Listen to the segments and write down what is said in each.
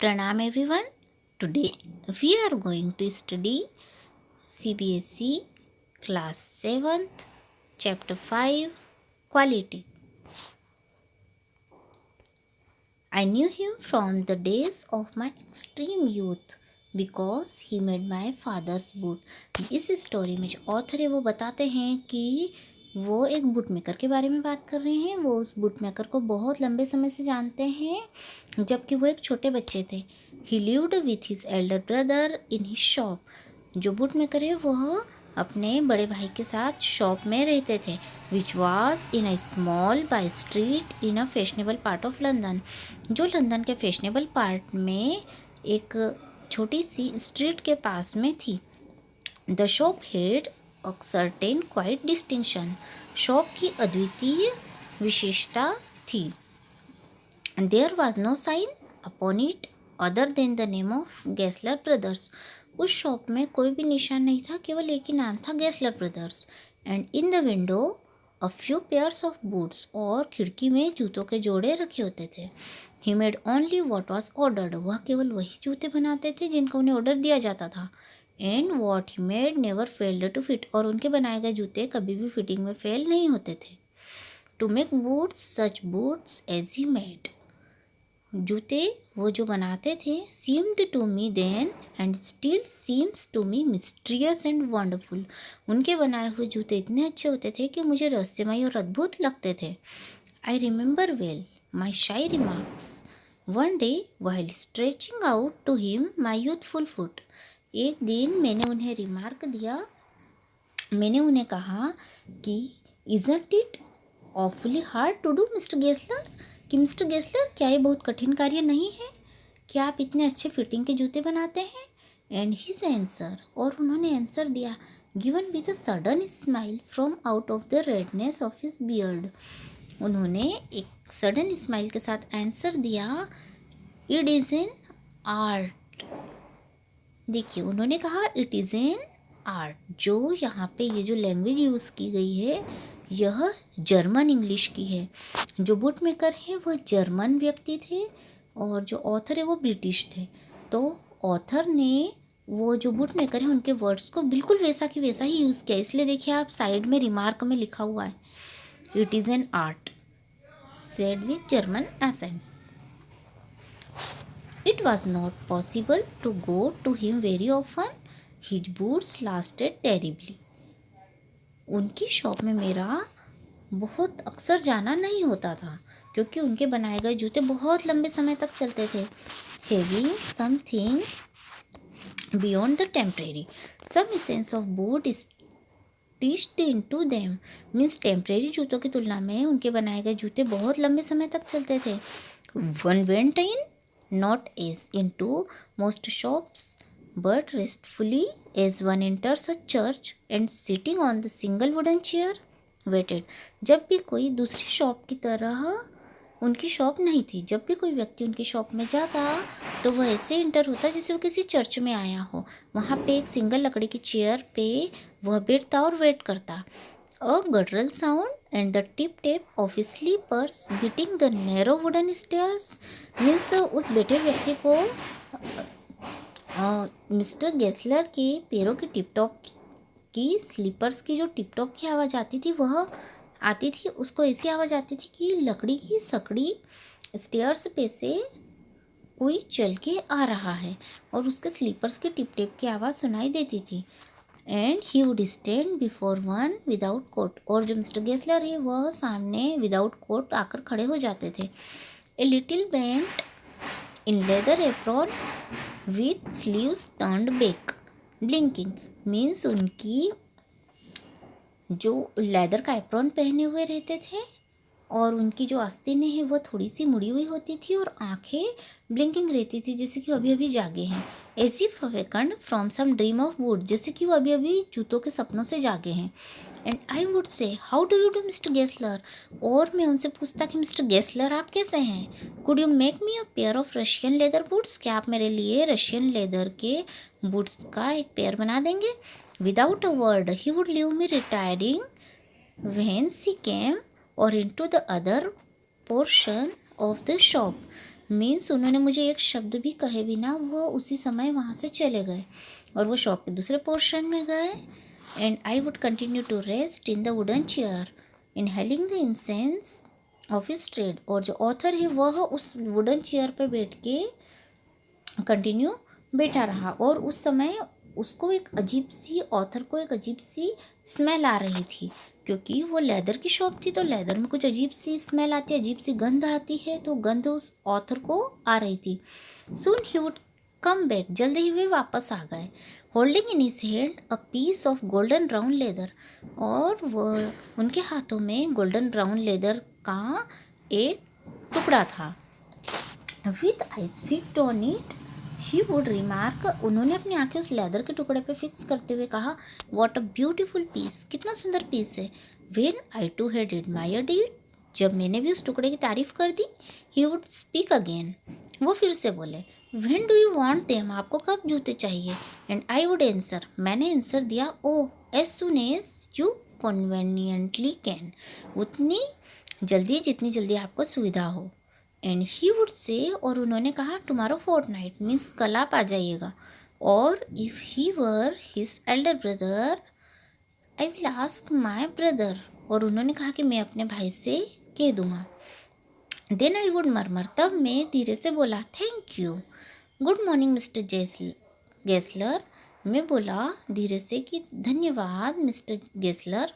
Pranam everyone. Today we are going to study CBSE class 7th chapter 5 quality. I knew him from the days of my extreme youth because he made my father's boot. इस story में जो author है वो बताते हैं कि वो एक बूट मेकर के बारे में बात कर रहे हैं। वो उस बूट मेकर को बहुत लंबे समय से जानते हैं जबकि वो एक छोटे बच्चे थे। ही lived with his elder brother in his shop. जो बूट मेकर है वह अपने बड़े भाई के साथ शॉप में रहते थे, which was in a small by street in a fashionable part of London. जो लंदन के फैशनेबल पार्ट में एक छोटी सी स्ट्रीट के पास में थी। The shop had a certain quiet distinction. Shop की अद्वितीय विशेषता थी। There was no sign upon it other than the name of Gessler brothers. उस शॉप में कोई भी निशान नहीं था, केवल एक ही नाम था, Gessler brothers. And in the window a few pairs of boots, और खिड़की में जूतों के जोड़े रखे होते थे। He made only what was ordered. वह केवल वही जूते बनाते थे जिनका उन्हें ऑर्डर दिया जाता था। And what he made never failed to fit, और उनके बनाए गए जूते कभी भी फिटिंग में फेल नहीं होते थे। To make boots such boots as he made, जूते वो जो बनाते थे, seemed to me then and still seems to me mysterious and wonderful. उनके बनाए हुए जूते इतने अच्छे होते थे कि मुझे रहस्यमय और अद्भुत लगते थे। I remember well my shy remarks one day while stretching out to him my youthful foot. एक दिन मैंने उन्हें रिमार्क दिया, मैंने उन्हें कहा कि isn't it awfully hard to do mister Gessler, कि मिस्टर गेस्लर क्या ये बहुत कठिन कार्य नहीं है? क्या आप इतने अच्छे फिटिंग के जूते बनाते हैं? एंड हिज आंसर, और उन्होंने आंसर दिया, given with a sudden smile from out of the redness of his beard. उन्होंने एक सडन स्माइल के साथ आंसर दिया, इट इज़ एन आर्ट। देखिए, उन्होंने कहा इट इज़ एन आर्ट। जो यहाँ पे ये जो लैंग्वेज यूज़ की गई है यह जर्मन इंग्लिश की है। जो बुट मेकर हैं वह जर्मन व्यक्ति थे और जो ऑथर है वो ब्रिटिश थे। तो ऑथर ने वो जो बुट मेकर है उनके वर्ड्स को बिल्कुल वैसा कि वैसा ही यूज़ किया। इसलिए देखिए आप साइड में रिमार्क में लिखा हुआ है, it is an art said with German accent. It was not possible to go to him very often. His boots lasted terribly. उनकी शॉप में मेरा बहुत अक्सर जाना नहीं होता था क्योंकि उनके बनाए गए जूते बहुत लंबे समय तक चलते थे। Having something beyond the temporary, some essence of boot is stitched into them. Means temporary जूतों की तुलना में उनके बनाए गए जूते बहुत लंबे समय तक चलते थे। One went in not as into most shops but restfully as one enters a church and sitting on the single wooden chair waited. जब भी कोई दूसरी शॉप की तरह उनकी शॉप नहीं थी। जब भी कोई व्यक्ति उनकी शॉप में जाता तो वह ऐसे इंटर होता जैसे वो किसी चर्च में आया हो। वहाँ पे एक सिंगल लकड़ी की चेयर पे वह बैठता और वेट करता। A guttural sound and the tip-tap of his slippers beating the narrow wooden stairs means उस बैठे व्यक्ति को मिस्टर गेस्लर के पैरों की टिप टॉप की स्लीपर्स की जो टिप टॉप की आवाज़ आती थी वह आती थी। उसको ऐसी आवाज़ आती थी कि लकड़ी की सकड़ी स्टेयर्स पे से कोई चल के आ रहा है और उसके स्लीपर्स के टिप टिप की आवाज़ सुनाई देती थी। And he would stand before one without coat, और जो मिस्टर गेस्लर है वह सामने विदाउट कोट आकर खड़े हो जाते थे। A little bent in leather apron with sleeves turned back blinking means उनकी जो लेदर का एप्रॉन पहने हुए रहते थे और उनकी जो आस्तीनें हैं वो थोड़ी सी मुड़ी हुई होती थी और आंखें ब्लिंकिंग रहती थी जैसे कि अभी अभी जागे हैं। As if awakened from some dream of boot, जैसे कि वो अभी अभी जूतों के सपनों से जागे हैं। And I would say how do you do mister Gessler, और मैं उनसे पूछता कि मिस्टर गेस्लर आप कैसे हैं? Could you make me a pair of Russian leather boots, क्या आप मेरे लिए रशियन लेदर के बूट्स का एक पेयर बना देंगे? Without a word he would leave me retiring when see came or into the other portion of the shop. Means उन्होंने मुझे एक शब्द भी कहे बिना वो उसी समय वहाँ से चले गए और वो शॉप के दूसरे पोर्शन में गए। And I would continue to rest in the wooden chair inhaling the incense of his trade. और जो ऑथर है वह उस वुडन चेयर पर बैठ के कंटिन्यू बैठा रहा और उस समय उसको एक अजीब सी ऑथर को एक अजीब सी स्मेल आ रही थी, क्योंकि वो लेदर की शॉप थी तो लेदर में कुछ अजीब सी स्मेल आती है, अजीब सी गंध आती है, तो गंध उस ऑथर को आ रही थी। सून ही वुड कम बैक, जल्दी ही वे वापस आ गए, holding in his hand a piece of golden brown leather. और वह उनके हाथों में गोल्डन ब्राउन लेदर का एक टुकड़ा था। With eyes fixed on it he would remark, उन्होंने अपनी आंखें उस लेदर के टुकड़े पे फिक्स करते हुए कहा, वॉट अ ब्यूटीफुल पीस, कितना सुंदर पीस है। When I too had admired it, जब मैंने भी उस टुकड़े की तारीफ कर दी, ही वुड स्पीक अगेन, वो फिर से बोले, when do you want them, आपको कब जूते चाहिए। एंड आई वुड आंसर, मैंने आंसर दिया, oh as soon as you conveniently can, उतनी जल्दी जितनी जल्दी आपको सुविधा हो। एंड ही वुड से, और उन्होंने कहा, टुमारो फोर्टनाइट मीन्स कल आप आ जाइएगा। और if he were his elder brother I will ask my brother, और उन्होंने कहा कि मैं अपने भाई से कह दूँगा। देन आई वुड मरमर, तब मैं धीरे से बोला, thank you, good morning mister Gessler. मैं बोला धीरे से कि धन्यवाद mister Gessler,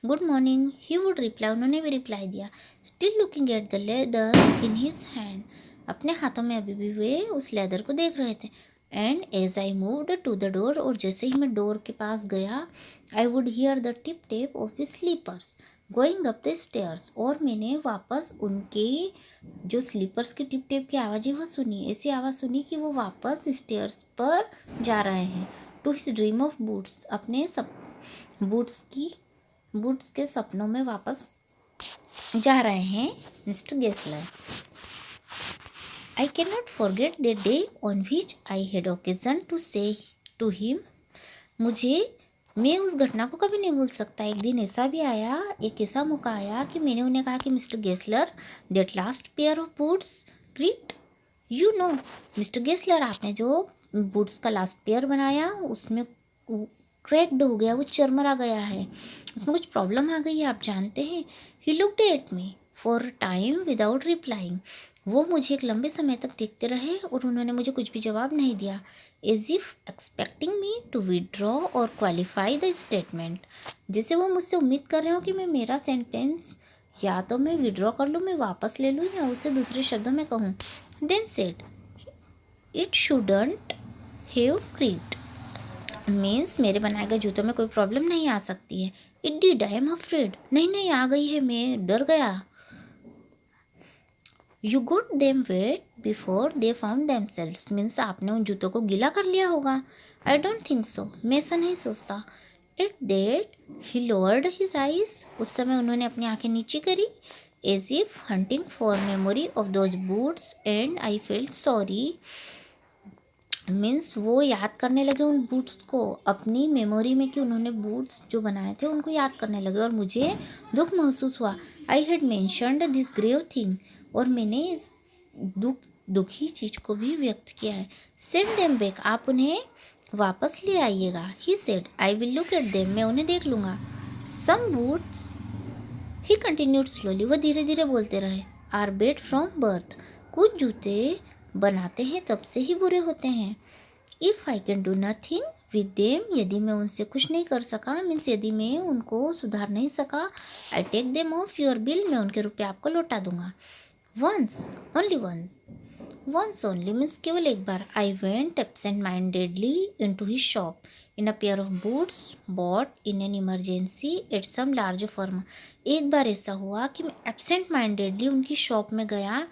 good morning. He would reply, उन्होंने भी रिप्लाई दिया, still looking at the leather in his hand, अपने हाथों में अभी भी वे उस लेदर को देख रहे थे। And as I moved to the door, और जैसे ही मैं डोर के पास गया, I would hear the tip tap of his slippers going up the stairs, और मैंने वापस उनके जो स्लीपर्स की टिप टेप की आवाज़ है वह सुनी, ऐसी आवाज़ सुनी कि वो वापस स्टेयर्स पर जा रहे हैं। To his dream of boots, अपने सब बूट्स के सपनों में वापस जा रहे हैं mister Gessler. I can not forget the day on which I had occasion to say to him, मैं उस घटना को कभी नहीं भूल सकता। एक दिन ऐसा भी आया, एक ऐसा मौका आया कि मैंने उन्हें कहा कि mister Gessler, that last pair of boots creaked, you know, mister Gessler, आपने जो बूट्स का लास्ट पेयर बनाया उसमें क्रैक्ड हो गया, वो चरमरा गया है, उसमें कुछ प्रॉब्लम आ गई है, आप जानते हैं। He looked at me for time without replying, वो मुझे एक लंबे समय तक देखते रहे और उन्होंने मुझे कुछ भी जवाब नहीं दिया। As if expecting me to withdraw or qualify the statement, जैसे वो मुझसे उम्मीद कर रहे हो कि मैं मेरा सेंटेंस या तो मैं विड्रॉ कर लूँ, मैं वापस ले लूँ, या उसे दूसरे शब्दों में कहूँ। Then said, it shouldn't have creaked, means मेरे बनाए गए जूतों में कोई प्रॉब्लम नहीं आ सकती है। It did, I am afraid, नहीं आ गई है, मैं डर गया। You got them wet before they found themselves, means आपने उन जूतों को गीला कर लिया होगा। आई डोंट थिंक सो, मैं ऐसा नहीं सोचता। It that he lowered his eyes, उस समय उन्होंने अपनी आंखें नीचे करी, as if hunting for memory of those boots, and I felt sorry, means वो याद करने लगे उन बूट्स को अपनी मेमोरी में कि उन्होंने बूट्स जो बनाए थे उनको याद करने लगे, और मुझे दुख महसूस हुआ। I had mentioned this grave thing, और मैंने इस दुखी चीज़ को भी व्यक्त किया है। सेंड देम बैक, आप उन्हें वापस ले आइएगा। He said, I will look at them, मैं उन्हें देख लूँगा। सम बूट्स, ही कंटिन्यूड स्लोली, वो धीरे धीरे बोलते रहे, आर बेड फ्रॉम बर्थ, कुछ जूते बनाते हैं तब से ही बुरे होते हैं। If I can do nothing with them, यदि मैं उनसे कुछ नहीं कर सका, मीन्स यदि मैं उनको सुधार नहीं सका, I take them off your bill, मैं उनके रुपये आपको लौटा दूंगा। वंस ओनली मीन्स केवल एक बार, I went absent mindedly into his shop in a pair of boots bought in an emergency at some large firm. एक बार ऐसा हुआ कि मैं एब्सेंट माइंडेडली उनकी शॉप में गया,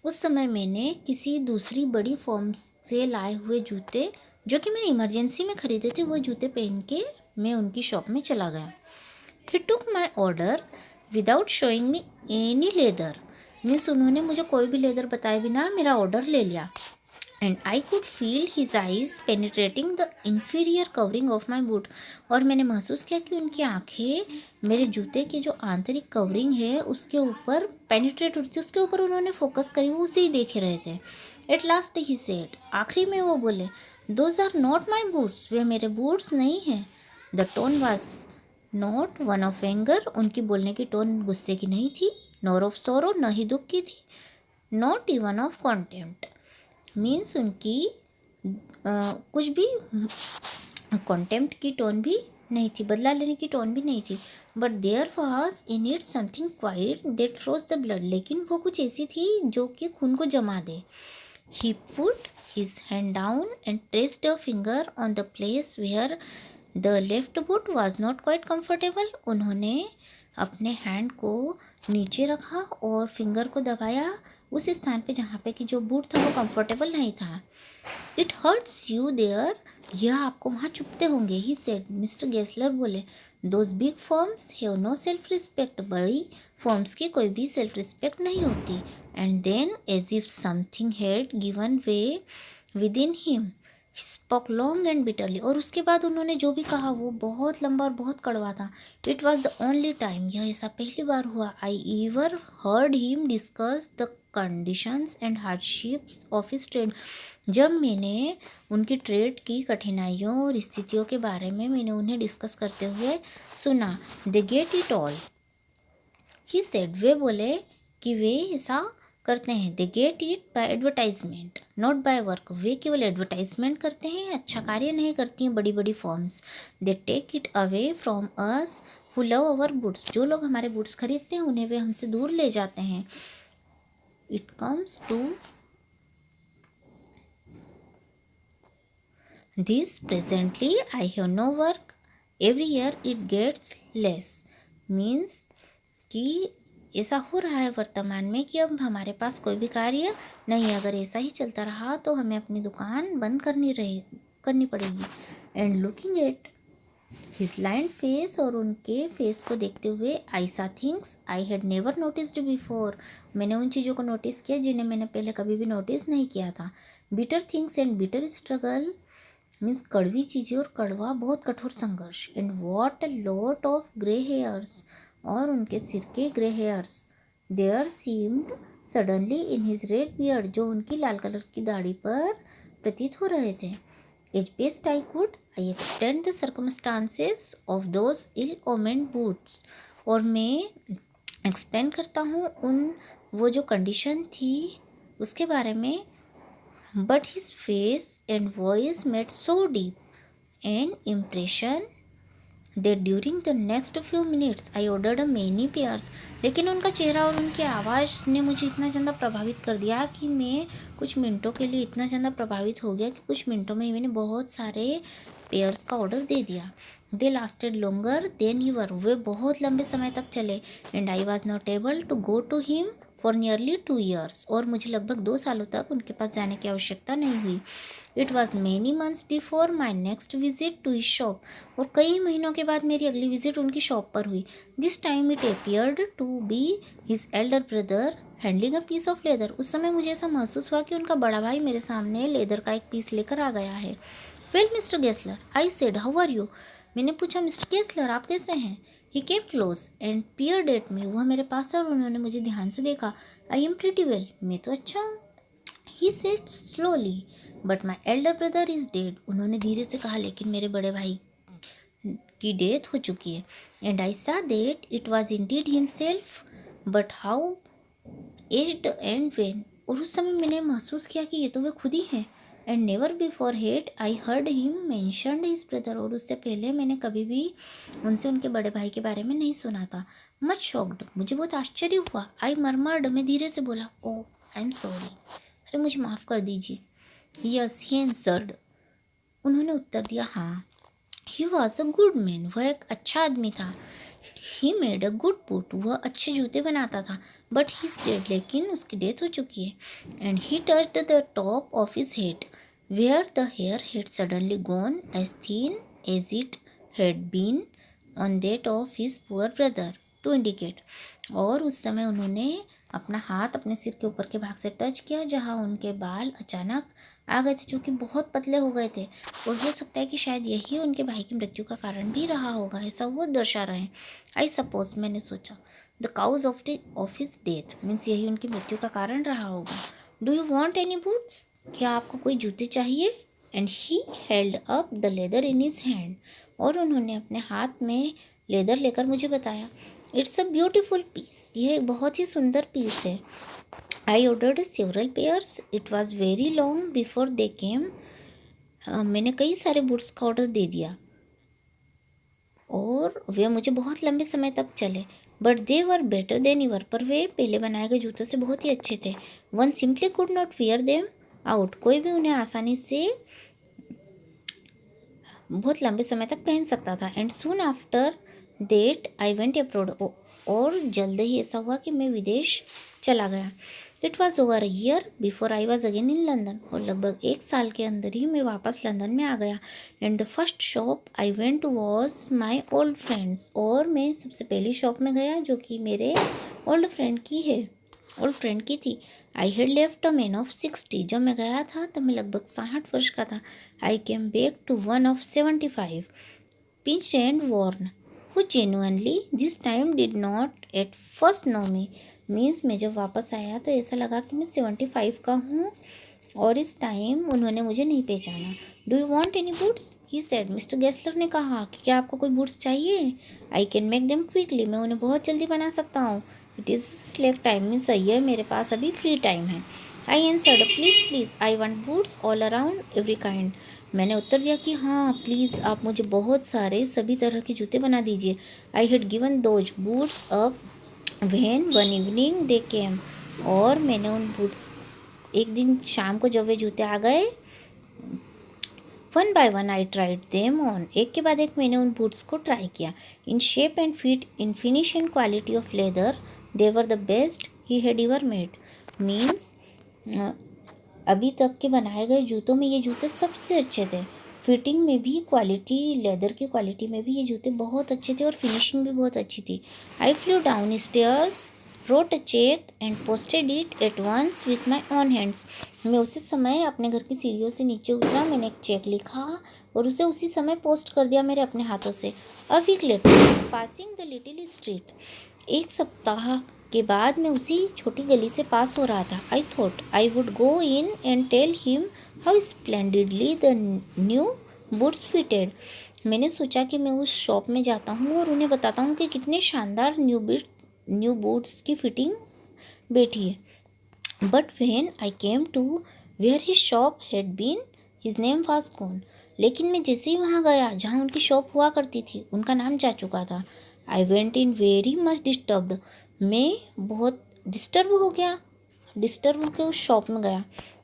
उस समय मैंने किसी दूसरी बड़ी फर्म से लाए हुए जूते जो कि मैंने इमरजेंसी में ख़रीदे थे, वो जूते पहन के मैं उनकी शॉप में चला गया। He took my order without showing me any leather, means उन्होंने मुझे कोई भी लेदर बताए बिना मेरा ऑर्डर ले लिया। And I could feel his eyes penetrating the inferior covering of my boot. और मैंने महसूस किया कि उनकी आंखें मेरे जूते की जो आंतरिक कवरिंग है उसके ऊपर पेनिट्रेट होती थी, उसके ऊपर उन्होंने फोकस करी, वो उसे ही देख रहे थे। एट लास्ट ही सेड, आखिरी में वो बोले, those are not my boots, वे मेरे बूट्स नहीं हैं। The tone was not one of anger, उनकी बोलने की टोन गुस्से की नहीं थी, नॉर ऑफ सोरो, न ही दुख की थी, not even of contempt, means उनकी कुछ भी कॉन्टेम्प्ट की टोन भी नहीं थी, बदला लेने की टोन भी नहीं थी। But there was in it something quite that froze the blood, लेकिन वो कुछ ऐसी थी जो कि खून को जमा दे। He put his hand down and pressed a finger on the place where the left foot was not quite comfortable, उन्होंने अपने हैंड को नीचे रखा और फिंगर को दबाया उस स्थान पे जहाँ पे कि जो बूट था वो कंफर्टेबल नहीं था। इट हर्ट्स यू देयर, यह आपको वहाँ चुभते होंगे, ही सेड, मिस्टर गेस्लर बोले। Those big firms have no self respect, बड़ी फर्म्स की कोई भी सेल्फ रिस्पेक्ट नहीं होती। And then as if something had given way within him spoke long and bitterly, और उसके बाद उन्होंने जो भी कहा वो बहुत लंबा और बहुत कड़वा था। It was the only time, यह ऐसा पहली बार हुआ, I ever heard him discuss the conditions and hardships of his trade, जब मैंने उनकी ट्रेड की कठिनाइयों और स्थितियों के बारे में मैंने उन्हें डिस्कस करते हुए सुना। They get it all, he said, वे बोले कि वे ऐसा करते हैं। They get it by advertisement not by work, वे केवल एडवर्टाइजमेंट करते हैं, अच्छा कार्य नहीं करती हैं बड़ी बड़ी firms. They take it away from us who love our boots, जो लोग हमारे बुट्स खरीदते हैं उन्हें वे हमसे दूर ले जाते हैं। It comes to this presently I have no work, every year it gets less, means कि ऐसा हो रहा है वर्तमान में कि अब हमारे पास कोई भी कार्य नहीं है, अगर ऐसा ही चलता रहा तो हमें अपनी दुकान बंद करनी पड़ेगी। And looking at his line face, और उनके फेस को देखते हुए, आई सा things I had never noticed before, मैंने उन चीज़ों को नोटिस किया जिन्हें मैंने पहले कभी भी नोटिस नहीं किया था। Bitter things and bitter struggle, means कड़वी चीज़ें और कड़वा बहुत कठोर संघर्ष। And what a lot of grey hairs, और उनके सिर के grey hairs, there seemed suddenly in his red beard, जो उनकी लाल कलर की दाढ़ी पर प्रतीत हो रहे थे। As best I could I explain the circumstances of those ill omened boots, और मैं एक्सप्लेन करता हूँ उन वो जो कंडीशन थी उसके बारे में। But his face and voice made so deep an impression that during the next few minutes I ordered a many pairs, लेकिन उनका चेहरा और उनकी आवाज़ ने मुझे इतना ज़्यादा प्रभावित कर दिया कि मैं कुछ मिनटों के लिए इतना ज़्यादा प्रभावित हो गया कि कुछ मिनटों में ही मैंने बहुत सारे पेयर्स का ऑर्डर दे दिया। They lasted longer than your, वे बहुत लंबे समय तक चले। And I was not able to go to him for nearly 2 years, और मुझे लगभग 2 सालों तक उनके पास जाने की आवश्यकता नहीं हुई। It was many months before my next visit to his shop, और कई महीनों के बाद मेरी अगली विजिट उनकी शॉप पर हुई। This time it appeared to be his elder brother handling a piece of leather, उस समय मुझे ऐसा महसूस हुआ कि उनका बड़ा भाई मेरे सामने लेदर का एक पीस लेकर आ गया है। Well mister Gessler, I said, how are you, मैंने पूछा, मिस्टर गेस्लर आप कैसे हैं। He came close and peered at me, वह मेरे पास और उन्होंने मुझे ध्यान से देखा। आई एम प्रिटी वेल, मैं तो अच्छा हूँ। He said slowly, but my elder brother is dead, उन्होंने धीरे से कहा, लेकिन मेरे बड़े भाई की डेथ हो चुकी है। एंड आई सा that it was Indeed himself, but how aged and when, और उस समय मैंने महसूस किया कि ये तो वे खुद ही हैं। And never before head I heard him mentioned his brother, और उससे पहले मैंने कभी भी उनसे उनके बड़े भाई के बारे में नहीं सुना था। मच शॉक्ड, मुझे बहुत आश्चर्य हुआ। आई मरमर्ड, मैं धीरे से बोला, ओ आई एम सॉरी, अरे मुझे माफ़ कर दीजिए। यस ही आंसर्ड, उन्होंने उत्तर दिया, हाँ। He was a good man, वह एक अच्छा आदमी था। He made a good boot, वह अच्छे जूते बनाता था। बट ही डेड, लेकिन उसकी डेथ हो चुकी है। And he touched the top of his head where the hair had suddenly gone as thin as it had been on that of his poor brother to indicate, और उस समय उन्होंने अपना हाथ अपने सिर के ऊपर के भाग से टच किया जहाँ उनके बाल अचानक आ गए थे, जो कि बहुत पतले हो गए थे, और हो सकता है कि शायद यही उनके भाई की मृत्यु का कारण भी रहा होगा, ऐसा वो दर्शा रहे हैं। आई सपोज, मैंने सोचा, the cause of his death, means यही उनकी मृत्यु का कारण रहा होगा। Do you want any boots, क्या आपको कोई जूते चाहिए? And he held up the leather in his hand, और उन्होंने अपने हाथ में लेदर लेकर मुझे बताया, इट्स अ ब्यूटिफुल पीस, यह एक बहुत ही सुंदर पीस है। I ordered several pairs, it was very long before they came, मैंने कई सारे बूट्स का ऑर्डर दे दिया और वे मुझे बहुत लंबे समय तक चले, but they were better than ever, पर वे पहले बनाए गए जूतों से बहुत ही अच्छे थे। One simply could not wear them out, कोई भी उन्हें आसानी से बहुत लंबे समय तक पहन सकता था। And soon after that I went abroad, और जल्द ही ऐसा हुआ कि मैं विदेश चला गया। It was over a year before I was again in London, और लगभग 1 साल के अंदर ही मैं वापस लंदन में आ गया। And the first shop I went to was my old friends, और मैं सबसे पहली शॉप में गया जो कि मेरे ओल्ड फ्रेंड की थी। I had left a man of 60, जब मैं गया था तब मैं लगभग 60 वर्ष का था। I came back to one of 75, pinch and worn, who genuinely this time did not at first know me, means मैं जब वापस आया तो ऐसा लगा कि मैं 75 का हूँ, और इस टाइम उन्होंने मुझे नहीं पहचाना। Do you want any boots, he said, mister Gessler ने कहा कि क्या आपको कोई बूट्स चाहिए? I can make them quickly, मैं उन्हें बहुत जल्दी बना सकता हूँ। It is slack time, means ये मेरे पास अभी फ्री टाइम है। I answered, please please I want boots all around every kind, मैंने उत्तर दिया कि हाँ प्लीज़, आप मुझे बहुत सारे सभी तरह के जूते बना दीजिए। I had given those boots up when one evening they came, और मैंने उन बूट्स, एक दिन शाम को जब वे जूते आ गए, one by one I tried them on, एक के बाद एक मैंने उन बूट्स को ट्राई किया। In shape and fit, in finish and quality of leather, they were the best he had ever made, means अभी तक के बनाए गए जूतों में ये जूते सबसे अच्छे थे। फिटिंग में भी, क्वालिटी, लेदर की क्वालिटी में भी ये जूते बहुत अच्छे थे, और फिनिशिंग भी बहुत अच्छी थी। I flew downstairs, wrote a cheque and posted it at once with my own hands, मैं उसी समय अपने घर की सीढ़ियों से नीचे उतरा, मैंने एक चेक लिखा और उसे उसी समय पोस्ट कर दिया मेरे अपने हाथों से। A week later, passing the little street, 1 सप्ताह के बाद मैं उसी छोटी गली से पास हो रहा था। I thought I would go in and tell him how splendidly the new boots fitted, मैंने सोचा कि मैं उस शॉप में जाता हूँ और उन्हें बताता हूँ कि कितने शानदार न्यू बूट्स की फिटिंग बैठी है। But when I came to where his shop had been, his name was gone, लेकिन मैं जैसे ही वहाँ गया जहाँ उनकी शॉप हुआ करती थी, उनका नाम जा चुका था। I went in very much disturbed, मैं बहुत डिस्टर्ब होकर उस शॉप में गया।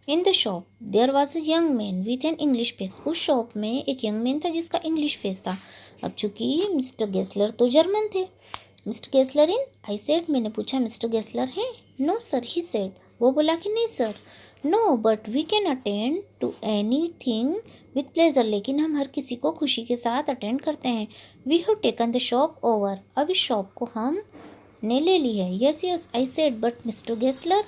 In the shop there was a young man with an English face, उस शॉप में एक यंग मैन था जिसका इंग्लिश फेस था। अब चूंकि मिस्टर गेस्लर तो जर्मन थे। Mister Gessler in, I said, मैंने पूछा, मिस्टर गेस्लर हैं? नो सर, ही सेड, वो बोला कि नहीं sir. No but we can attend to anything with pleasure, लेकिन हम हर किसी को खुशी के साथ अटेंड करते हैं। We have taken the shop over, अब इस शॉप को हम ने ले ली है। Yes yes I said, but mister Gessler,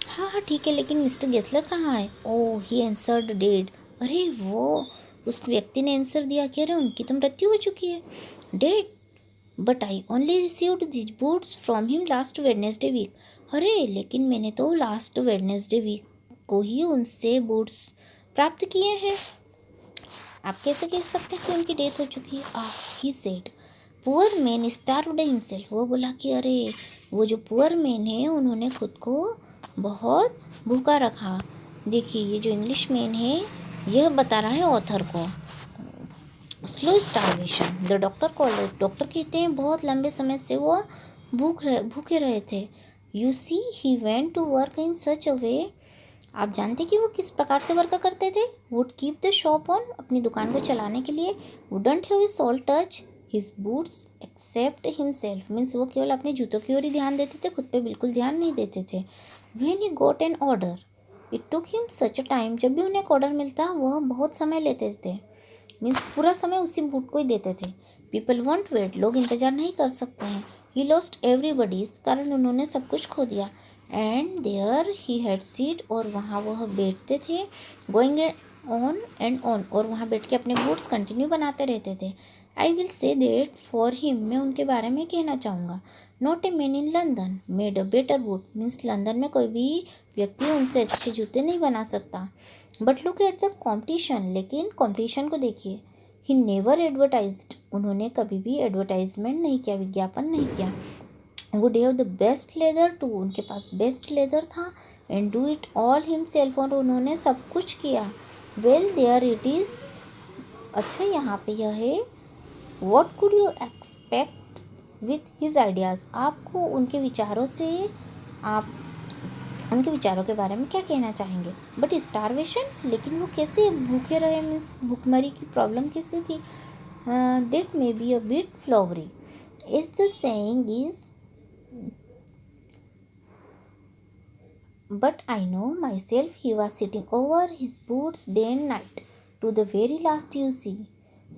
हाँ हाँ ठीक है, लेकिन मिस्टर गेस्लर कहाँ है? ओह, ही आंसर्ड डेड, अरे वो, उस व्यक्ति ने आंसर दिया कि अरे उनकी तो मृत्यु हो चुकी है। Dead, but I only received this boots from him last Wednesday week, अरे लेकिन मैंने तो लास्ट वेडनेसडे वीक को ही उनसे बूट्स प्राप्त किए हैं। आप कैसे कह सकते हैं कि उनकी डेथ हो चुकी है? He said, poor man starved himself, वो बोला कि अरे वो जो पुअर मैन है उन्होंने खुद को बहुत भूखा रखा। देखिए ये जो इंग्लिश मैन है यह बता रहा है ऑथर को, slow starvation the doctor called, doctor कहते हैं बहुत लंबे समय से वो भूखे रहे थे। You see he went to work in such a way, आप जानते कि वो किस प्रकार से वर्क करते थे? Would keep the shop on, अपनी दुकान को चलाने के लिए। Wouldn't have sole touch his boots except himself, means वो केवल अपने जूतों की ओर ही ध्यान देते थे, खुद पे बिल्कुल ध्यान नहीं देते थे। When he got an order it took him such a time, जब भी उन्हें एक ऑर्डर मिलता वह बहुत समय लेते थे, मीन्स पूरा समय उसी बूट को ही देते थे। पीपल वॉन्ट वेट, लोग इंतजार नहीं कर सकते हैं। ही लॉस्ट एवरीबडी, इस कारण उन्होंने सब कुछ खो दिया। And there he had sit, और वहाँ वह बैठते थे, गोइंग ऑन एंड ऑन, और वहाँ बैठ के अपने बूट्स कंटिन्यू बनाते रहते थे। I will say that for him, मैं उनके बारे में कहना चाहूँगा, not a man in London made a better boot, means London में कोई भी व्यक्ति उनसे अच्छे जूते नहीं बना सकता। But look at the competition, लेकिन कॉम्पिटिशन को देखिए। ही नेवर एडवर्टाइज्ड, उन्होंने कभी भी एडवर्टाइजमेंट नहीं किया, विज्ञापन नहीं किया। Would have the best leather too, उनके पास बेस्ट लेदर था। And do it all himself, और उन्होंने सब कुछ किया। वेल देयर इट इज़, अच्छा यहाँ पे यह है, what could you expect with his ideas, आपको उनके विचारों से, आप उनके विचारों के बारे में क्या कहना चाहेंगे। बट स्टारवेशन, लेकिन वो कैसे भूखे रहे, मीन्स भूखमरी की प्रॉब्लम कैसे थी। That may be a bit flowery is the saying is, but I know myself he was sitting over his boots day and night to the very last you see,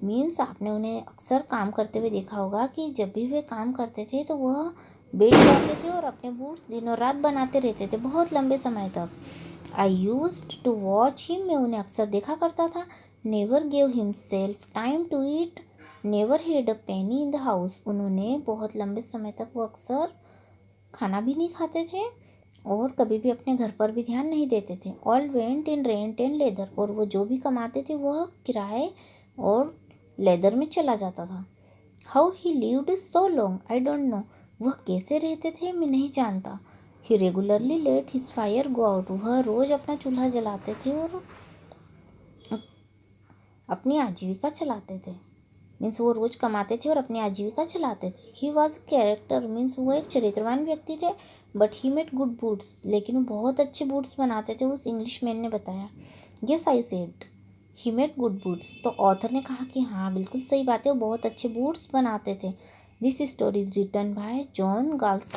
means आपने उन्हें अक्सर काम करते हुए देखा होगा कि जब भी वे काम करते थे तो वह बैठ जाते थे और अपने बूट्स दिनों रात बनाते रहते थे, बहुत लंबे समय तक। I used to watch him, मैं उन्हें अक्सर देखा करता था। Never give himself time to eat, never had a penny in the house, उन्होंने बहुत लंबे समय तक वो अक्सर खाना भी नहीं खाते थे और कभी भी अपने घर पर भी ध्यान नहीं देते थे। All went in rent and leather, और वो जो भी कमाते थे वह किराए और लेदर में चला जाता था। How he lived so long I don't know, वह कैसे रहते थे मैं नहीं जानता। He regularly let his fire go out, वह रोज़ अपना चूल्हा जलाते थे और अपनी आजीविका चलाते थे, मीन्स वो रोज़ कमाते थे और अपनी आजीविका चलाते थे। ही वॉज कैरेक्टर, मीन्स वो एक चरित्रवान व्यक्ति थे। But he made good boots, लेकिन वो बहुत अच्छे बूट्स बनाते थे, उस इंग्लिश मैन ने बताया। Yes I said he made good boots, तो ऑथर ने कहा कि हाँ बिल्कुल सही बात है, वो बहुत अच्छे बूट्स बनाते थे। This story is written by John गाल्स।